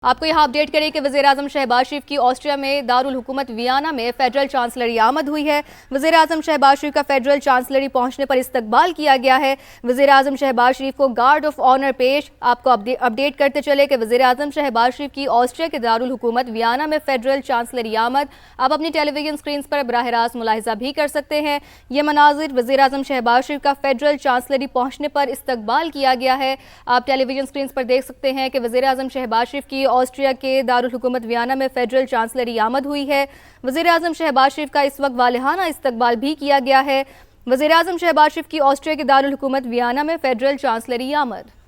آپ کو یہاں اپڈیٹ کریں کہ وزیراعظم شہباز شریف کی آسٹریا میں دارالحکومت ویانا میں فیڈرل چانسلری آمد ہوئی ہے۔ وزیراعظم شہباز شریف کا فیڈرل چانسلری پہنچنے پر استقبال کیا گیا ہے۔ وزیراعظم شہباز شریف کو گارڈ آف آنر پیش۔ آپ کو اپڈیٹ کرتے چلے کہ وزیراعظم شہباز شریف کی آسٹریا کے دارالحکومت ویانا میں فیڈرل چانسلری آمد آپ اپنی ٹیلی ویژن سکرینز پر براہ راست ملاحظہ بھی کر سکتے ہیں۔ یہ مناظر وزیراعظم شہباز شریف کا فیڈرل چانسلری پہنچنے پر استقبال کیا گیا ہے۔ آپ ٹیلی ویژن سکرینز پر دیکھ سکتے ہیں کہ وزیراعظم شہباز شریف کی آسٹریا کے دارالحکومت ویانا میں فیڈرل چانسلری آمد ہوئی ہے۔ وزیراعظم شہباز شریف کا اس وقت والہانہ استقبال بھی کیا گیا ہے۔ وزیراعظم شہباز شریف کی آسٹریا کے دارالحکومت ویانا میں فیڈرل چانسلری آمد۔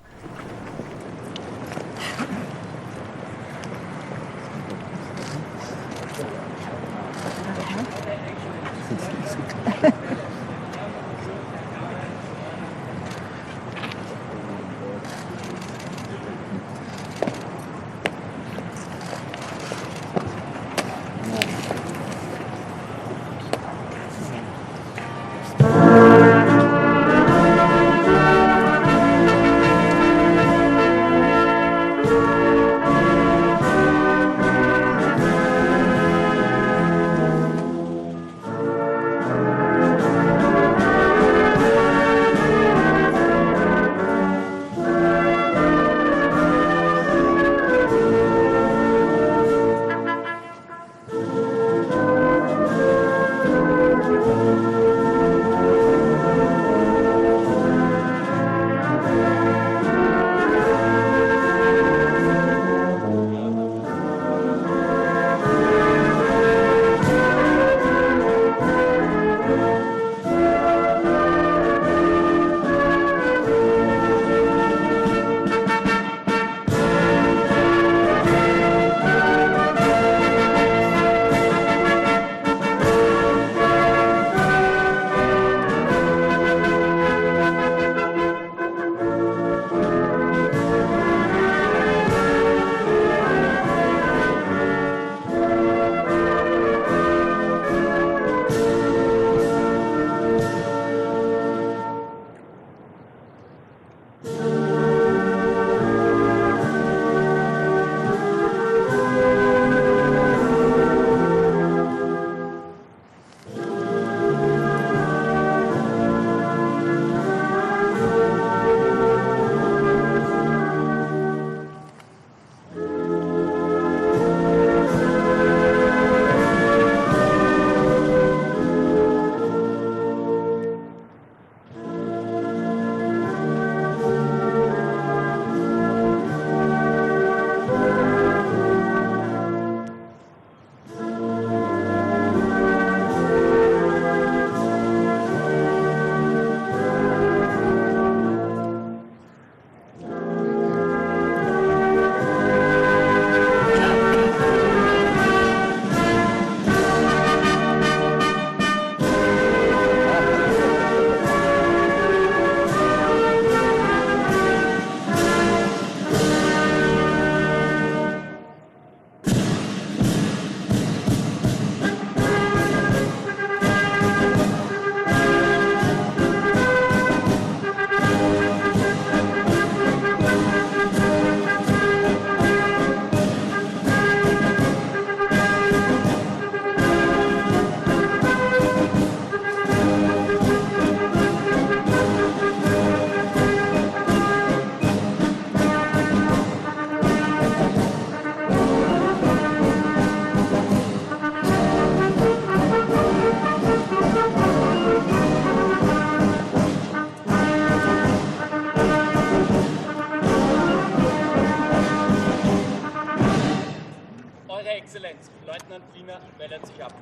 Exzellenz, Leutnant Wiener meldet sich ab.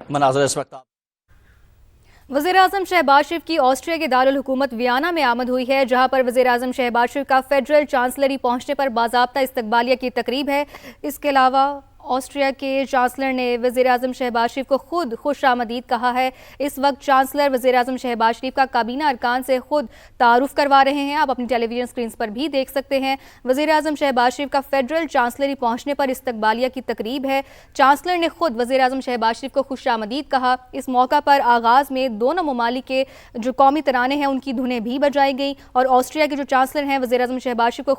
مناظر اس وقت وزیراعظم شہباز شریف کی آسٹریا کے دارالحکومت ویانا میں آمد ہوئی ہے، جہاں پر وزیراعظم شہباز شریف کا فیڈرل چانسلری پہنچنے پر باضابطہ استقبالیہ کی تقریب ہے۔ اس کے علاوہ آسٹریا کے چانسلر نے وزیراعظم شہباز شریف کو خود خوش آمدید کہا ہے۔ اس وقت چانسلر وزیراعظم شہباز شریف کا کابینہ ارکان سے خود تعارف کروا رہے ہیں۔ آپ اپنی ٹیلی ویژن سکرینز پر بھی دیکھ سکتے ہیں۔ وزیراعظم شہباز شریف کا فیڈرل چانسلری پہنچنے پر استقبالیہ کی تقریب ہے۔ چانسلر نے خود وزیراعظم شہباز شریف کو خوش آمدید کہا۔ اس موقع پر آغاز میں دونوں ممالک کے جو قومی ترانے ہیں ان کی دھنیں بھی بجائی گئیں، اور آسٹریا کے جو چانسلر ہیں وزیراعظم شہباز شریف کو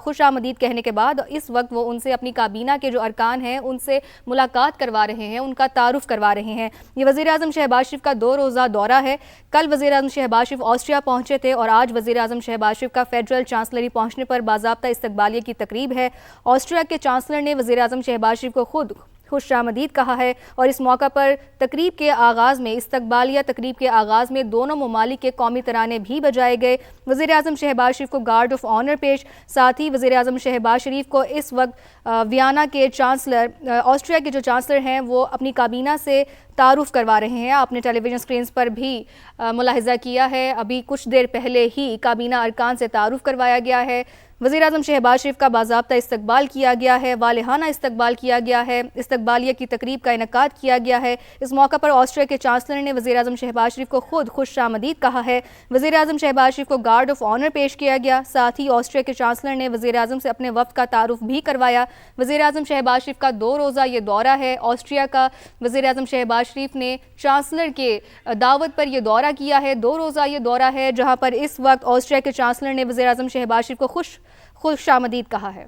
خوش آمدید کہنے کے بعد اس وقت وہ ان سے اپنی کابینہ کے جو ارکان ہیں ان سے ملاقات کروا رہے ہیں، ان کا تعارف کروا رہے ہیں۔ یہ وزیراعظم شہباز شریف کا 2 روزہ دورہ ہے۔ کل وزیراعظم شہباز شریف آسٹریا پہنچے تھے اور آج وزیراعظم شہباز شریف کا فیڈرل چانسلری پہنچنے پر باضابطہ استقبالیہ کی تقریب ہے۔ آسٹریا کے چانسلر نے وزیراعظم شہباز شریف کو خود خوش آمدید کہا ہے، اور اس موقع پر تقریب کے آغاز میں دونوں ممالک کے قومی ترانے بھی بجائے گئے۔ وزیراعظم شہباز شریف کو گارڈ آف آنر پیش، ساتھ ہی وزیراعظم شہباز شریف کو اس وقت ویانا کے چانسلر آسٹریا کے جو چانسلر ہیں وہ اپنی کابینہ سے تعارف کروا رہے ہیں۔ آپ نے ٹیلی ویژن سکرینز پر بھی ملاحظہ کیا ہے، ابھی کچھ دیر پہلے ہی کابینہ ارکان سے تعارف کروایا گیا ہے۔ وزیراعظم شہباز شریف کا باضابطہ استقبال کیا گیا ہے، والہانہ استقبال کیا گیا ہے، استقبالیہ کی تقریب کا انعقاد کیا گیا ہے۔ اس موقع پر آسٹریا کے چانسلر نے وزیراعظم شہباز شریف کو خود خوش آمدید کہا ہے۔ وزیراعظم شہباز شریف کو گارڈ آف آنر پیش کیا گیا، ساتھ ہی آسٹریا کے چانسلر نے وزیراعظم سے اپنے وفد کا تعارف بھی کروایا۔ وزیراعظم شہباز شریف کا 2 روزہ یہ دورہ ہے آسٹریا کا۔ وزیراعظم شہباز شریف نے چانسلر کے دعوت پر یہ دورہ کیا ہے، 2 روزہ یہ دورہ ہے، جہاں پر اس وقت آسٹریا کے چانسلر نے وزیراعظم شہباز شریف کو خوش آمدید کہا ہے۔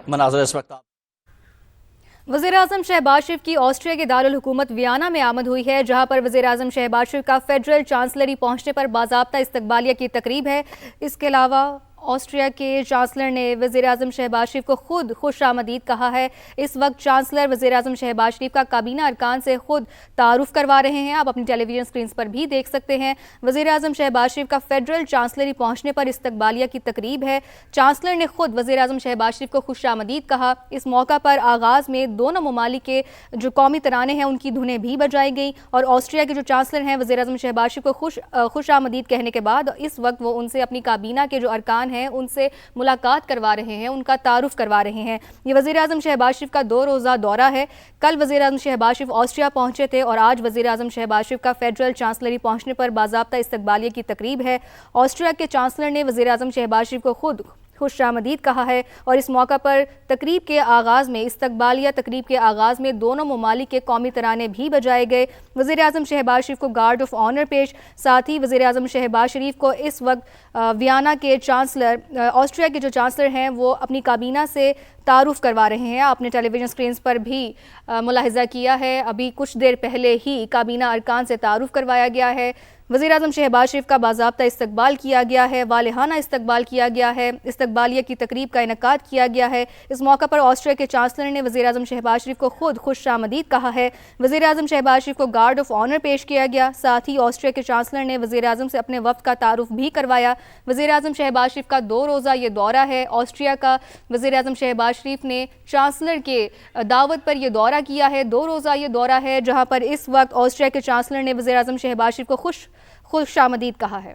مناظر اس وقت وزیراعظم شہباز شریف کی آسٹریا کے دارالحکومت ویانا میں آمد ہوئی ہے، جہاں پر وزیراعظم شہباز شریف کا فیڈرل چانسلری پہنچنے پر باضابطہ استقبالیہ کی تقریب ہے۔ اس کے علاوہ آسٹریا کے چانسلر نے وزیراعظم شہباز شریف کو خود خوش آمدید کہا ہے۔ اس وقت چانسلر وزیراعظم شہباز شریف کا کابینہ ارکان سے خود تعارف کروا رہے ہیں۔ آپ اپنی ٹیلی ویژن سکرینز پر بھی دیکھ سکتے ہیں۔ وزیراعظم شہباز شریف کا فیڈرل چانسلری پہنچنے پر استقبالیہ کی تقریب ہے۔ چانسلر نے خود وزیراعظم شہباز شریف کو خوش آمدید کہا۔ اس موقع پر آغاز میں دونوں ممالک کے جو قومی ترانے ہیں ان کی دھنیں بھی بجائی گئیں، اور آسٹریا کے جو چانسلر ہیں وزیراعظم شہباز شریف کو خوش آمدید کہنے کے بعد اس وقت وہ ان سے اپنی کابینہ کے جو ارکان ہیں ان سے ملاقات کروا رہے ہیں، ان کا تعارف کروا رہے ہیں۔ یہ وزیراعظم شہباز شریف کا 2 روزہ دورہ ہے۔ کل وزیراعظم شہباز شریف آسٹریا پہنچے تھے اور آج وزیراعظم شہباز شریف کا فیڈرل چانسلری پہنچنے پر باضابطہ استقبالیہ کی تقریب ہے۔ آسٹریا کے چانسلر نے وزیراعظم شہباز شریف کو خود خوش آمدید کہا ہے، اور اس موقع پر تقریب کے آغاز میں دونوں ممالک کے قومی ترانے بھی بجائے گئے۔ وزیراعظم شہباز شریف کو گارڈ آف آنر پیش، ساتھ ہی وزیراعظم شہباز شریف کو اس وقت ویانا کے چانسلر آسٹریا کے جو چانسلر ہیں وہ اپنی کابینہ سے تعارف کروا رہے ہیں۔ آپ نے ٹیلی ویژن سکرینز پر بھی ملاحظہ کیا ہے، ابھی کچھ دیر پہلے ہی کابینہ ارکان سے تعارف کروایا گیا ہے۔ وزیراعظم شہباز شریف کا باضابطہ استقبال کیا گیا ہے، والہانہ استقبال کیا گیا ہے، استقبالیہ کی تقریب کا انعقاد کیا گیا ہے۔ اس موقع پر آسٹریا کے چانسلر نے وزیراعظم شہباز شریف کو خود خوش آمدید کہا ہے۔ وزیراعظم شہباز شریف کو گارڈ آف آنر پیش کیا گیا، ساتھ ہی آسٹریا کے چانسلر نے وزیراعظم سے اپنے وفد کا تعارف بھی کروایا۔ وزیراعظم شہباز شریف کا 2 روزہ یہ دورہ ہے آسٹریا کا۔ وزیراعظم شہباز شریف نے چانسلر کے دعوت پر یہ دورہ کیا ہے، 2 روزہ یہ دورہ ہے، جہاں پر اس وقت آسٹریا کے چانسلر نے وزیراعظم شہباز شریف کو خوش آمدید کہا ہے۔